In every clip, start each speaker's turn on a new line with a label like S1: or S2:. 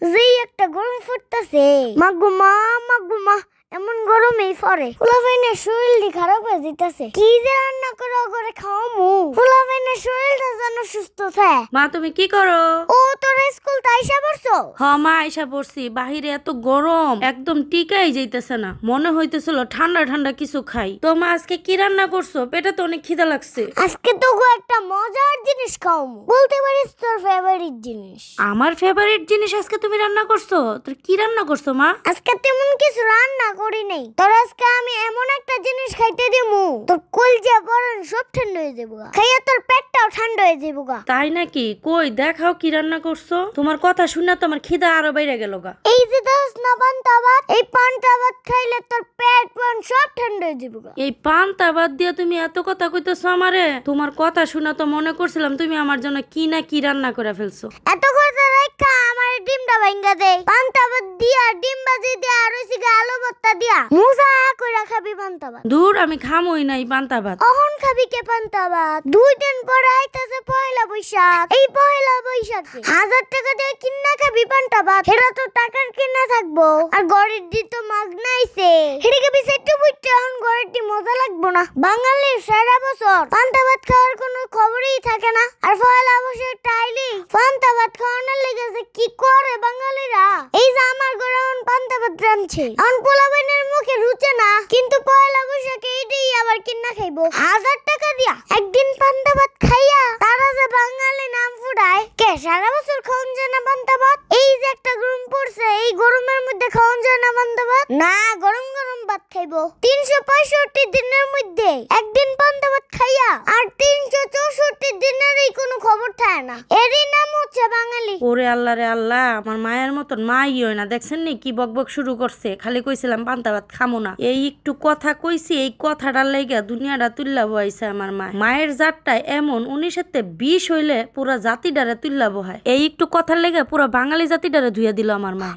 S1: যেই একটা গরম ফুটতেছে, মাগুমা মাগুমা এমন গরমেই পড়ে। ফুলাফাইনের শরীরটি খারাপ হয়ে যেতেছে। কি যে রান্না করে খাওয়ামু, ফুলাফাইনের শরীরটা যেন সুস্থ থাকে।
S2: মা তুমি কি করো?
S1: ও তোরা স্কুল তো আইসা পড়ছো?
S2: হ্যাঁ মা আইসা পড়ছি। বাহিরে এত গরম, একদম টিকাই যাইতেছে না। মনে হইতেছিল ঠান্ডা ঠান্ডা কিছু খাই। তো মা আজকে কি রান্না করছো? পেটে তো অনেক খিদা লাগছে।
S1: আজকে তো একটা মজার জিনিস খাওয়ামু। বলতে পারিস তোর ফেভারিট জিনিস?
S2: আমার ফেভারিট জিনিস আজকে তুমি রান্না করছো? তোর কি রান্না করছো মা?
S1: আজকে তেমন কিছু রান্না করি নাই। তোর আজকে আমি এমন একটা জিনিস খাইতে দিমু, তোর কলজা পরান সব ঠান্ডা হয়ে যাবো। খাইয়া তোর পেটটাও ঠান্ডা হয়ে যাবো গা।
S2: তাই নাকি? কই দেখাও কি রান্না করছো। তোমার কথা শুনে তো আমার খিদা আরো বাইরে গেল গা।
S1: এই যে দোস না পান্তা ভাত, এই পান্তা ভাত খাইলে তোর পেট পান সব ঠান্ডা হয়ে যাবো গা।
S2: এই পান্তা ভাত দিয়ে তুমি এত কথা কইতেছো আমারে? তোমার কথা শুনে তো মনে করছিলাম তুমি আমার জন্য কি না কি রান্না করে ফেলছো।
S1: এত কথা রাখা আমার ডিমটা ভাঙ্গা দে। পান্তা ভাত দিয়া, ডিম ভাজি দিয়া, আর ওই সিগা আলু ভর্তা দিয়া মুজা কইরা খাবি পান্তা ভাত।
S2: দূর, আমি খামই নাই পান্তা ভাত।
S1: অহন খাবি কে পান্তা ভাত? 2 দিন পরে আইতাছে পয়লা বৈশাখ। এই পয়লা বৈশাখে 1000 টাকা দিয়ে কিনা খাবি পান্তা ভাত। হেরা তো টাকার কিনা থাকবো, আর গড়ের দি তো মাগনা আইছে। হেডিকে বিসাইতে বুইতে এখন গড়ের দি মজা লাগবো না। বাঙালির সারা বছর পান্তা ভাত খাওয়ার কোনো খবরই থাকে না, আর পয়লা বৈশাখ টাইলি পান্তা ভাত খাওয়ানোর লেগে যে কি করে বাঙালিরা। এই যে আমার ঘরে এখন পান্তা ভাত রাঁধছে, এখন পোলাপাইনের মুখে রুচে না, কিন্তু পয়লা বৈশাখে এইটাই আবার কিনা খাইবো 1000 টাকা দিয়া। একদিন পান্তা ভাত খাইয়া তারা যে বাঙালি নাম ফুটায়, কে সারা বছর খাওয়ান যায় না পান্তা ভাত? এই যে একটা গরম পড়ছে, এই গরমের মধ্যে খাওয়ান যায় না পান্তা ভাত? না, গরম গরম ভাত খাইবো। 365 দিনের মধ্যে একদিন পান্তা ভাত খাইয়া আর 364 দিনেরই কোনো খবর থাকে না। এরই নাম হচ্ছে বাঙালি।
S2: ওরে আল্লাহ রে আল্লাহ, আমার মায়ের মতন মাই হয় না। দেখছেন নি কি বকবক শুরু করছে? খালি কইছিলাম পান্তা ভাত খামো না, এই একটু কথা কইছি, এই কথাটার লাইগা দুনিয়াটা তুল্লা বহাইছে আমার মা। মায়ের জাতটা এমন, 19-20 হইলে পুরা জাতিডারে তুল্লা বহায়। এই একটু কথার লেগে পুরা বাঙালি জাতিডারে ধুইয়া দিল আমার মা।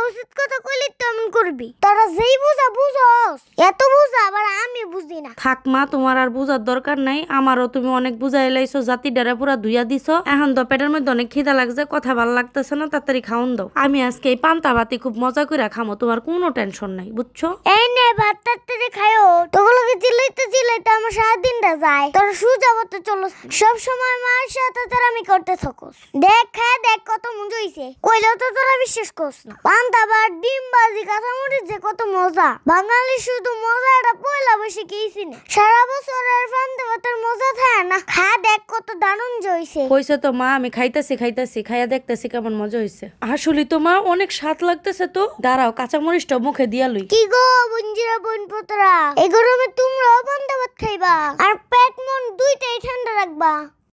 S1: উচিত কথা কইলি তেমন করবি। তারা যেই বুঝা বুঝস, এত বুঝা আবার আমি বুঝি না।
S2: থাক মা, তোমার আর বুঝার দরকার নাই। আমারও তুমি অনেক বুঝাই লাইছো, জাতিডারে পুরা ধুইয়া দিছো। এখন তো পেটের মধ্যে অনেক খিদা লাগছে, কথা ভালো লাগতেছে না, তাড়াতাড়ি খাওন দাও। আমি আজকে এই পান্তা ভাতি খুব মজা করে খামো, তোমার কোনো টেনশন নাই, বুঝছো?
S1: এই নে ভাত তাড়াতাড়ি খাইও। তোগুলোকে চিল্লাইতে আমার সারাদিনটা যায়। তোর সুজাবতে চলো, সব সময় মার সাথে তোর আমি করতে থাকোস। দেখ খায় দেখ কত মজা হইছে, কইলেও তো তোরা বিশ্বাস করস না। পান্তা ভাত, ডিম ভাজি, কাঁচামরিচ যে কত মজা। বাঙালি শুধু মজাটা পয়লা বৈশাখে খেয়েছি না, সারা বছর আর পান্তা ভাতের মজা থাকে না। খায় দেখ কত দারুণ হইছে।
S2: হইছে তো মা, আমি খাইতেছি খাইয়া দেখতেছি কেমন মজা হইছে। আসলে তো মা অনেক স্বাদ লাগতেছে। তো দাঁড়াও, কাঁচামরিচটা মুখে দিয়া লই।
S1: কি গো বঞ্জিরা বোনপতরা, এই গরমে তোমরাও পান্তা ভাত খাইবা আর পেট মন দুইটাই ঠান্ডা রাখবা।